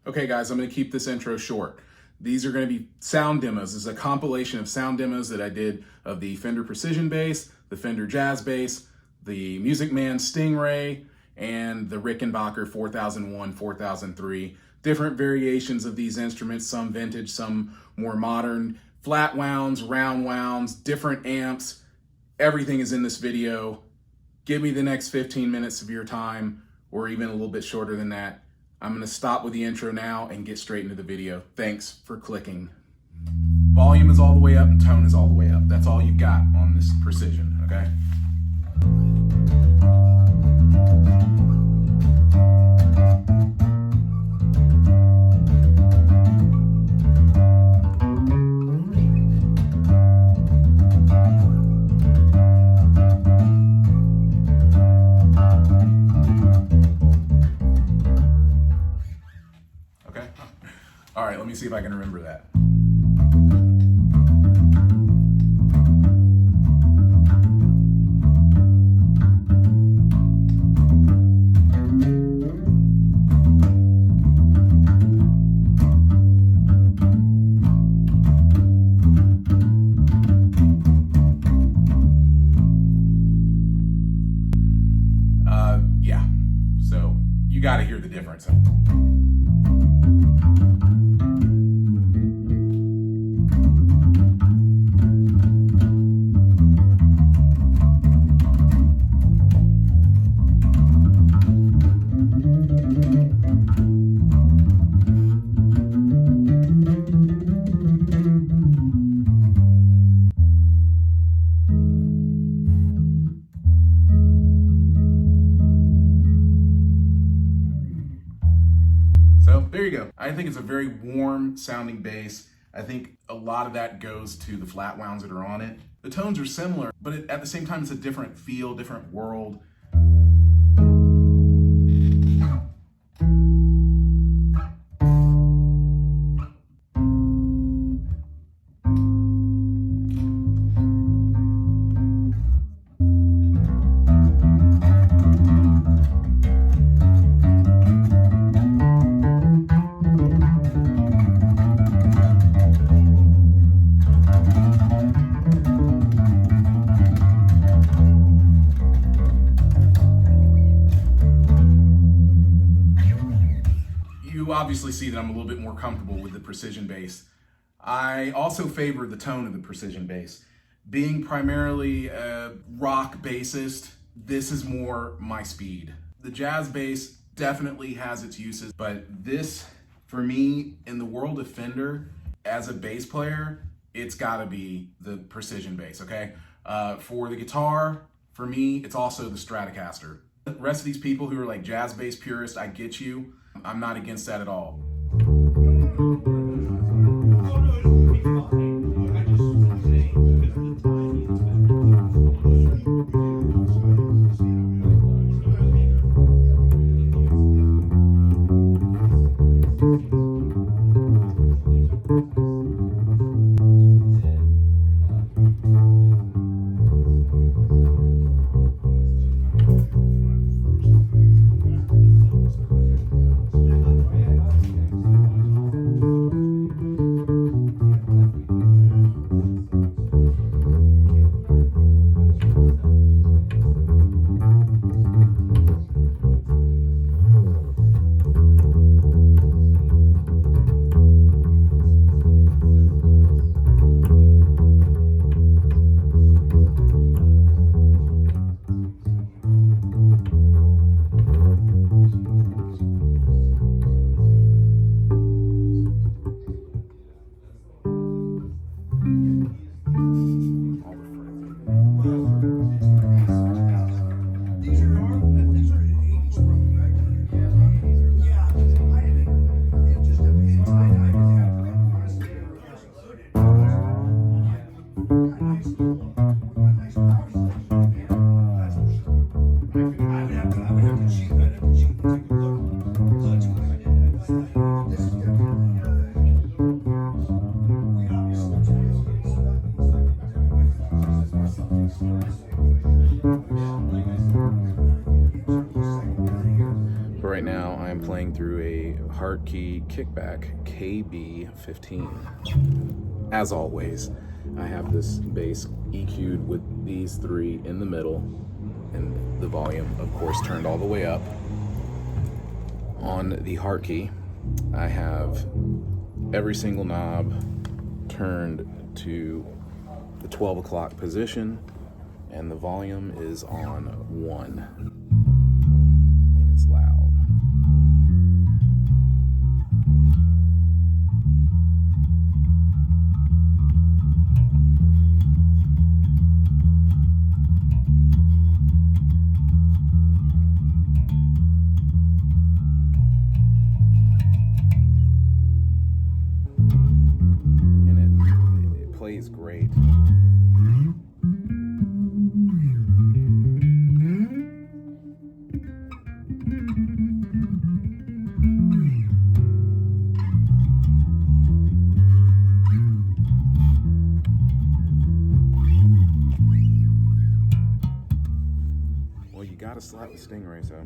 Okay guys, I'm gonna keep this intro short. These are gonna be sound demos. This is a compilation of sound demos that I did of the Fender Precision Bass, the Fender Jazz Bass, the Man StingRay, and the Rickenbacker 4001, 4003. Different variations of these instruments, some vintage, some more modern, flat wounds, round wounds, different amps. Everything is in this video. Give me the next 15 minutes of your time, or even a little bit shorter than that. I'm gonna stop with the intro now and get straight into the video. Thanks for clicking. Volume is all the way up and tone is all the way up. That's all you've got on this Precision, okay? All right, let me see if I can remember that. Yeah, so you got to hear the difference. So there you go. I think it's a very warm sounding bass. I think a lot of that goes to the flat wounds that are on it. The tones are similar, but at the same time, it's a different feel, different world. You obviously see that I'm a little bit more comfortable with the Precision bass. I also favor the tone of the Precision bass. Being primarily a rock bassist, this is more my speed. The jazz bass definitely has its uses, but this, for me, in the world of Fender, as a bass player, it's gotta be the Precision bass, okay? For the guitar, for me, it's also the Stratocaster. The rest of these people who are like jazz bass purists, I get you. I'm not against that at all. Heart Key Kickback KB15. As always, I have this bass EQ'd with these three in the middle, and the volume, of course, turned all the way up. On the Heart Key, I have every single knob turned to the 12 o'clock position, and the volume is on 1, and it's loud. Plays great. Well, you gotta slap the StingRay, so.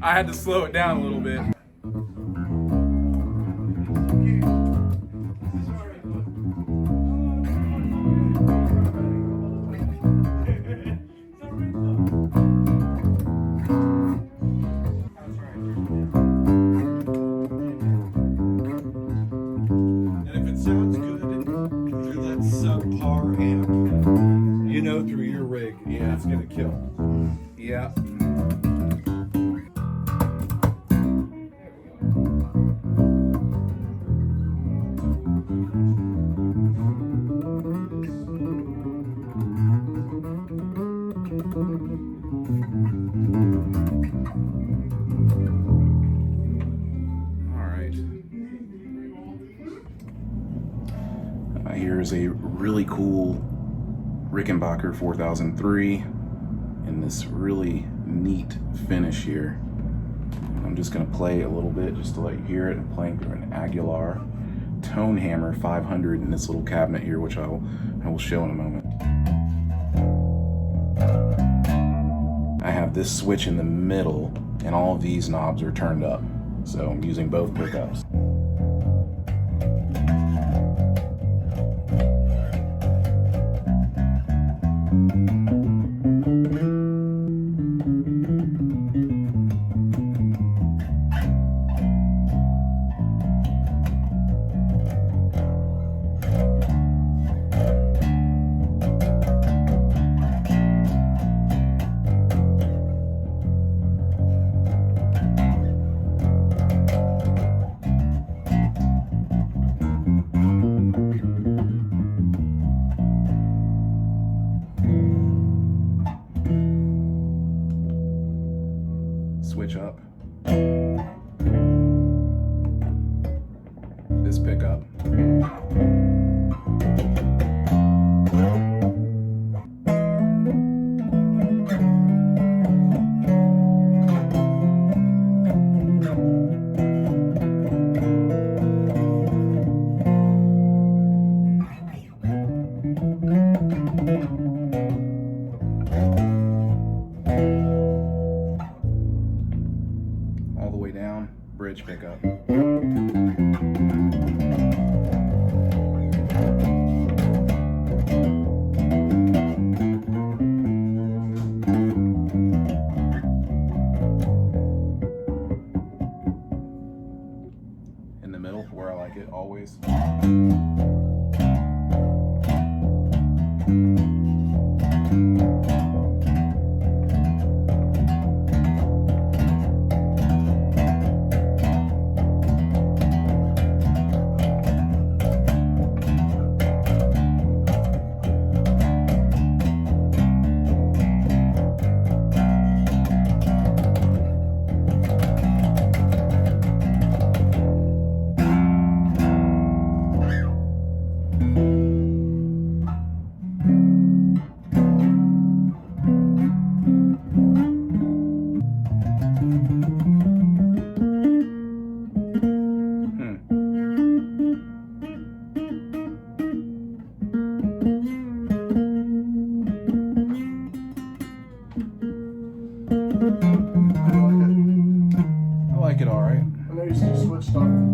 I had to slow it down a little bit. And if it sounds good through that subpar amp, you know through your rig, yeah, it's gonna kill. Yeah. here is a really cool Rickenbacker 4003 in this really neat finish here. I'm just going to play a little bit just to let you hear it. I'm playing through an Aguilar Tone Hammer 500 in this little cabinet here, which I will show in a moment. I have this switch in the middle, and all of these knobs are turned up, so I'm using both pickups. Switch up. This pickup. All the way down, bridge pickup. In the middle, where I like it, always. I like it all right. I know you still switched on.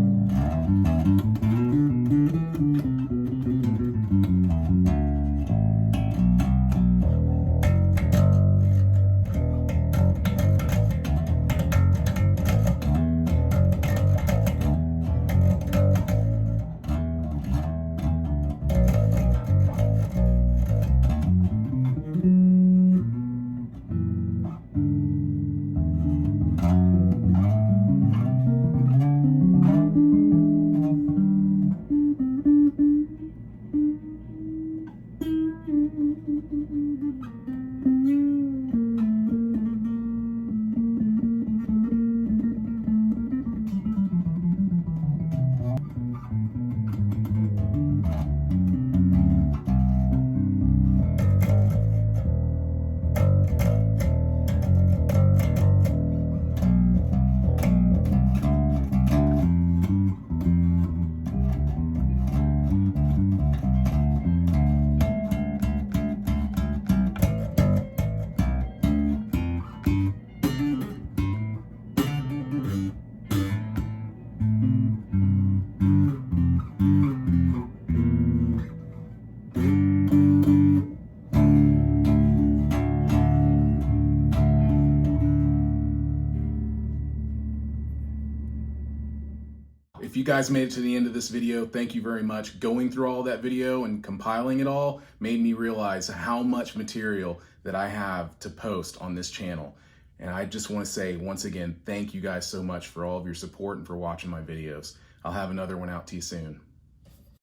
If you guys made it to the end of this video, thank you very much. Going through all that video and compiling it all made me realize how much material that I have to post on this channel. And I just want to say once again, thank you guys so much for all of your support and for watching my videos. I'll have another one out to you soon.